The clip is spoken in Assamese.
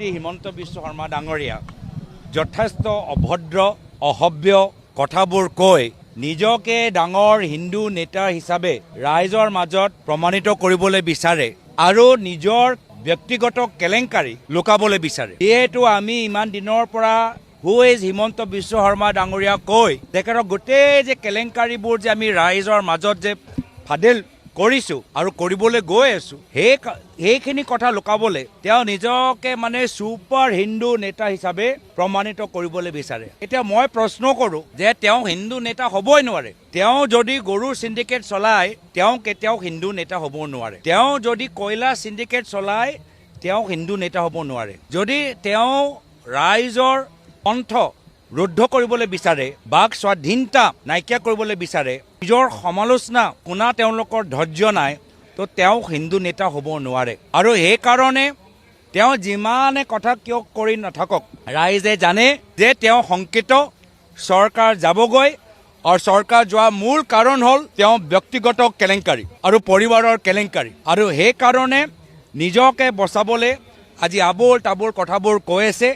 মুখ্যমন্ত্ৰী হিমন্ত বিশ্ব শৰ্মা ডাঙৰীয়া যথেষ্ট অভদ্ৰ অসভ্য কথাবোৰ কৈ নিজকে ডাঙৰ হিন্দু নেতা হিচাপে ৰাইজৰ মাজত প্ৰমাণিত কৰিবলৈ বিচাৰে আৰু নিজৰ ব্যক্তিগত কেলেংকাৰী লুকাবলৈ বিচাৰে। এইটো আমি ইমান দিনৰ পৰা হু ইজ হিমন্ত বিশ্ব শৰ্মা ডাঙৰীয়া কৈ তেখেতৰ গোটেই যে কেলেংকাৰীবোৰ যে আমি ৰাইজৰ মাজত যে ফাদিল কৰিছোঁ আৰু কৰিবলৈ গৈ আছোঁ সেইখিনি কথা লুকাবলৈ তেওঁ নিজকে মানে ছুপাৰ হিন্দু নেতা হিচাপে প্ৰমাণিত কৰিবলৈ বিচাৰে। এতিয়া মই প্ৰশ্ন কৰোঁ যে তেওঁ হিন্দু নেতা হ'বই নোৱাৰে। তেওঁ যদি গৰুৰ চিণ্ডিকেট চলায় তেওঁ কেতিয়াও হিন্দু নেতা হ'ব নোৱাৰে। তেওঁ যদি কয়লা চিণ্ডিকেট চলায় তেওঁ হিন্দু নেতা হ'ব নোৱাৰে। যদি তেওঁ ৰাইজৰ কণ্ঠ ৰুদ্ধ কৰিবলৈ বিচাৰে বাক স্বাধীনতা নাইকিয়া কৰিবলৈ বিচাৰে নিজৰ সমালোচনা শুনা তেওঁলোকৰ ধৈৰ্য নাই তো তেওঁ হিন্দু নেতা হ'ব নোৱাৰে। আৰু সেইকাৰণে তেওঁ যিমানে কথা কিয় কৰি নাথাকক ৰাইজে জানে যে তেওঁ শংকিত চৰকাৰ যাবগৈ আৰু চৰকাৰ যোৱা মূল কাৰণ হ'ল তেওঁ ব্যক্তিগত কেলেংকাৰী আৰু পৰিবাৰৰ কেলেংকাৰী আৰু সেইকাৰণে নিজকে বচাবলৈ আজি আবোল তাবোল কথাবোৰ কৈ আছে।